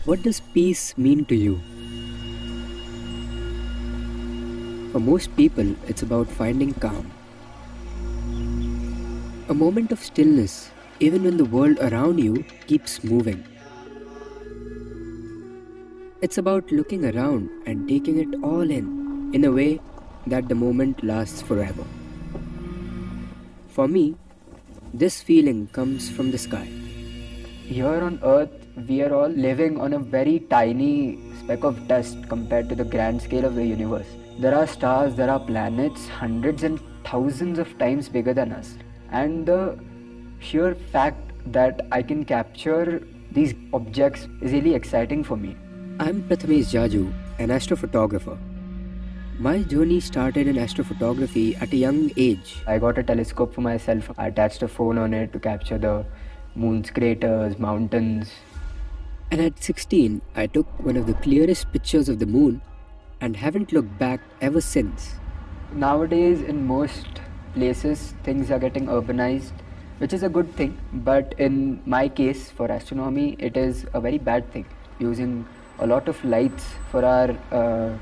What does peace mean to you? For most people, it's about finding calm. A moment of stillness, even when the world around you keeps moving. It's about looking around and taking it all in a way that the moment lasts forever. For me, this feeling comes from the sky. Here on Earth, we are all living on a very tiny speck of dust compared to the grand scale of the universe. There are stars, there are planets, hundreds and thousands of times bigger than us. And the sheer fact that I can capture these objects is really exciting for me. I'm Prathamesh Jaju, an astrophotographer. My journey started in astrophotography at a young age. I got a telescope for myself. I attached a phone on it to capture the moon's craters, mountains. And at 16, I took one of the clearest pictures of the moon and haven't looked back ever since. Nowadays, in most places, things are getting urbanized, which is a good thing. But in my case, for astronomy, it is a very bad thing. Using a lot of lights for our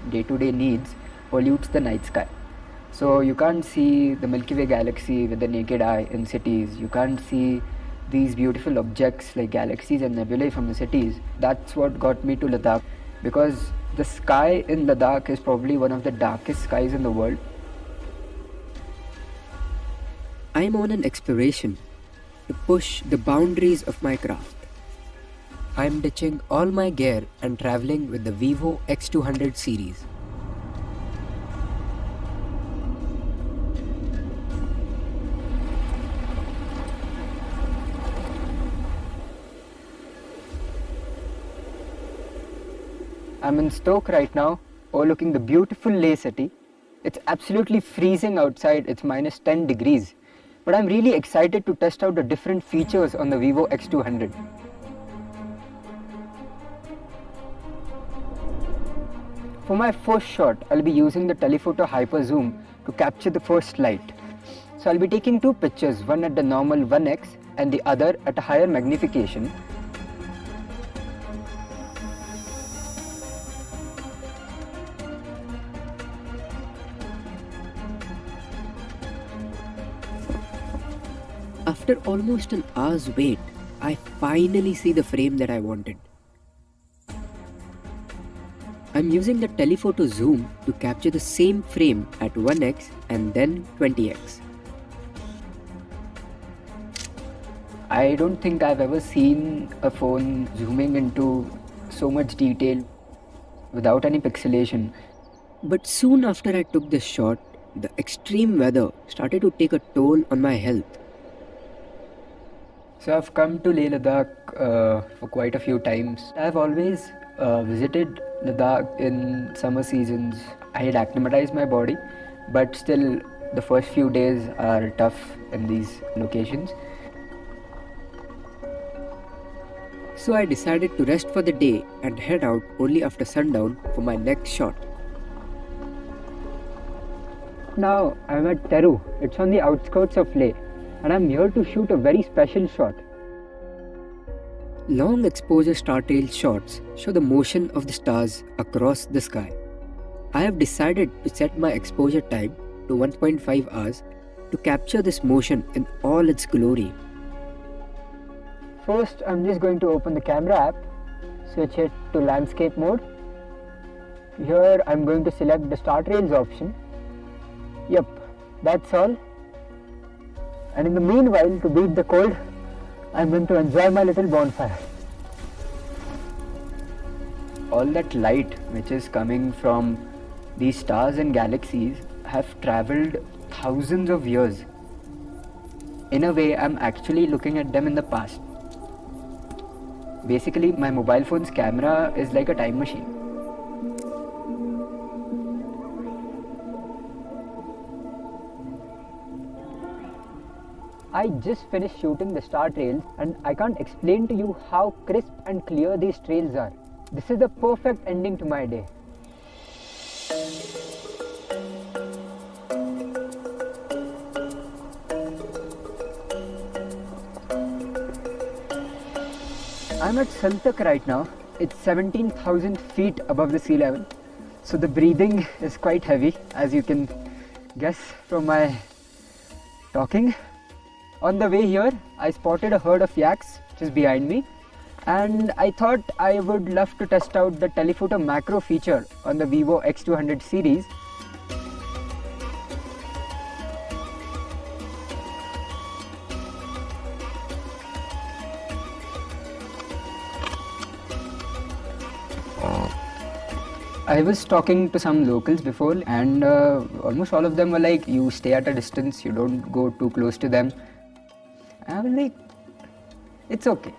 day-to-day needs pollutes the night sky. So you can't see the Milky Way galaxy with the naked eye in cities. You can't see these beautiful objects like galaxies and nebulae from the cities. That's what got me to Ladakh, because the sky in Ladakh is probably one of the darkest skies in the world. I'm on an exploration to push the boundaries of my craft. I'm ditching all my gear and traveling with the vivo X200 Series. I'm in Stoke right now, overlooking the beautiful Leh city. It's absolutely freezing outside, it's minus 10 degrees. But I'm really excited to test out the different features on the vivo X200. For my first shot, I'll be using the telephoto hyper zoom to capture the first light. So I'll be taking two pictures, one at the normal 1x and the other at a higher magnification. After almost an hour's wait, I finally see the frame that I wanted. I'm using the telephoto zoom to capture the same frame at 1x and then 20x. I don't think I've ever seen a phone zooming into so much detail without any pixelation. But soon after I took this shot, the extreme weather started to take a toll on my health. So I've come to Leh Ladakh for quite a few times. I've always visited Ladakh in summer seasons. I had acclimatized my body, but still the first few days are tough in these locations. So I decided to rest for the day and head out only after sundown for my next shot. Now I'm at Teru. It's on the outskirts of Leh, and I'm here to shoot a very special shot. Long exposure star trail shots show the motion of the stars across the sky. I have decided to set my exposure time to 1.5 hours to capture this motion in all its glory. First, I'm just going to open the camera app, switch it to landscape mode. Here I'm going to select the star trails option. Yep, that's all. And in the meanwhile, to beat the cold, I'm going to enjoy my little bonfire. All that light which is coming from these stars and galaxies have traveled thousands of years. In a way, I'm actually looking at them in the past. Basically, my mobile phone's camera is like a time machine. I just finished shooting the star trails, and I can't explain to you how crisp and clear these trails are. This is the perfect ending to my day. I'm at Saltak right now. It's 17,000 feet above the sea level, so the breathing is quite heavy, as you can guess from my talking. On the way here, I spotted a herd of yaks just behind me, and I thought I would love to test out the telephoto macro feature on the vivo X200 series. I was talking to some locals before, and almost all of them were like, you stay at a distance, you don't go too close to them. I was like, it's okay.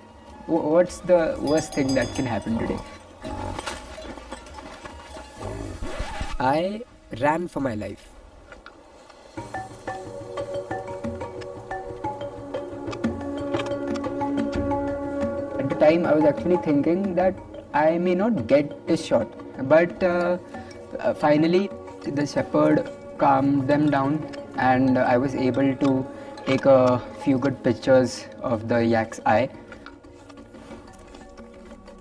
What's the worst thing that can happen today? I ran for my life. At the time, I was actually thinking that I may not get this shot, but finally the shepherd calmed them down, and I was able to take a few good pictures of the yak's eye.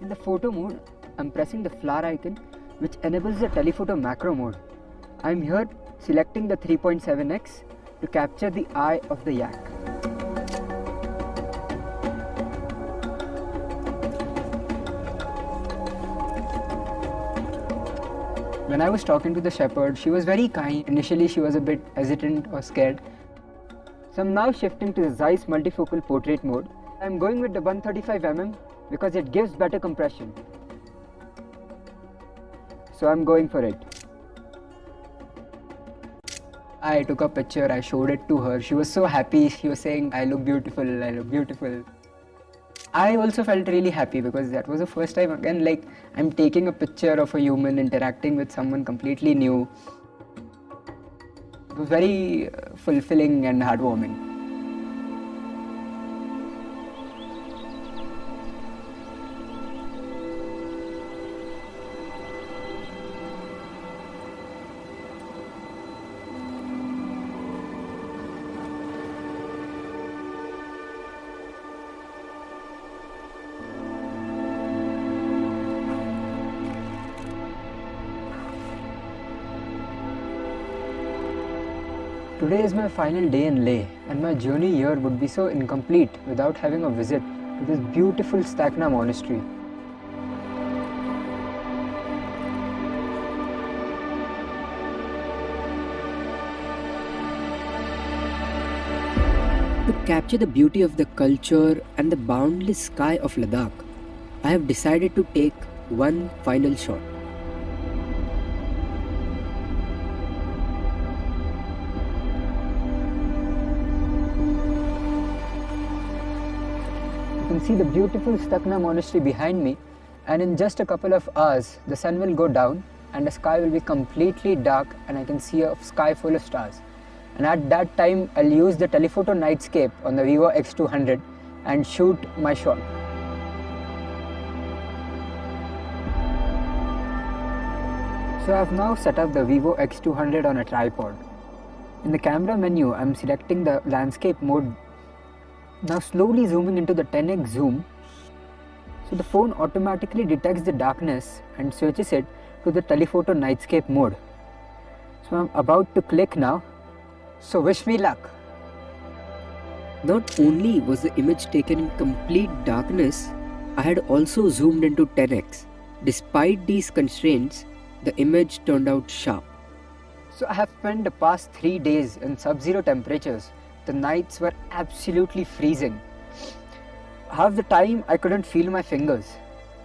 In the photo mode, I'm pressing the flower icon, which enables the telephoto macro mode. I'm here selecting the 3.7x to capture the eye of the yak. When I was talking to the shepherd, she was very kind. Initially, she was a bit hesitant or scared. So I'm now shifting to the ZEISS multifocal portrait mode. I'm going with the 135mm because it gives better compression. So I'm going for it. I took a picture, I showed it to her. She was so happy. She was saying, I look beautiful, I look beautiful. I also felt really happy because that was the first time again, like, I'm taking a picture of a human interacting with someone completely new. It was very fulfilling and heartwarming. Today is my final day in Leh, and my journey here would be so incomplete without having a visit to this beautiful Stakna monastery. To capture the beauty of the culture and the boundless sky of Ladakh, I have decided to take one final shot. You can see the beautiful Stakna monastery behind me, and in just a couple of hours the sun will go down and the sky will be completely dark and I can see a sky full of stars. And at that time I'll use the telephoto nightscape on the vivo X200 and shoot my shot. So I've now set up the vivo X200 on a tripod. In the camera menu I'm selecting the landscape mode. Now slowly zooming into the 10x zoom, so the phone automatically detects the darkness and switches it to the telephoto nightscape mode. So I'm about to click now, so wish me luck. Not only was the image taken in complete darkness, I had also zoomed into 10x. Despite these constraints, the image turned out sharp. So I have spent the past 3 days in sub-zero temperatures. The nights were absolutely freezing. Half the time I couldn't feel my fingers.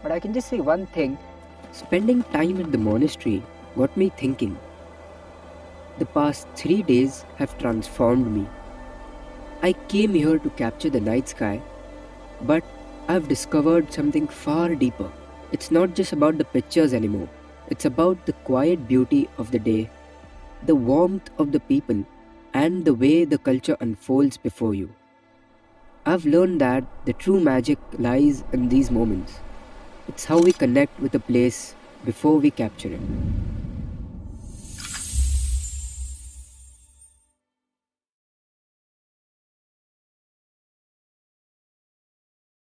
But I can just say one thing. Spending time at the monastery got me thinking. The past 3 days have transformed me. I came here to capture the night sky, but I've discovered something far deeper. It's not just about the pictures anymore. It's about the quiet beauty of the day, the warmth of the people, and the way the culture unfolds before you. I've learned that the true magic lies in these moments. It's how we connect with a place before we capture it.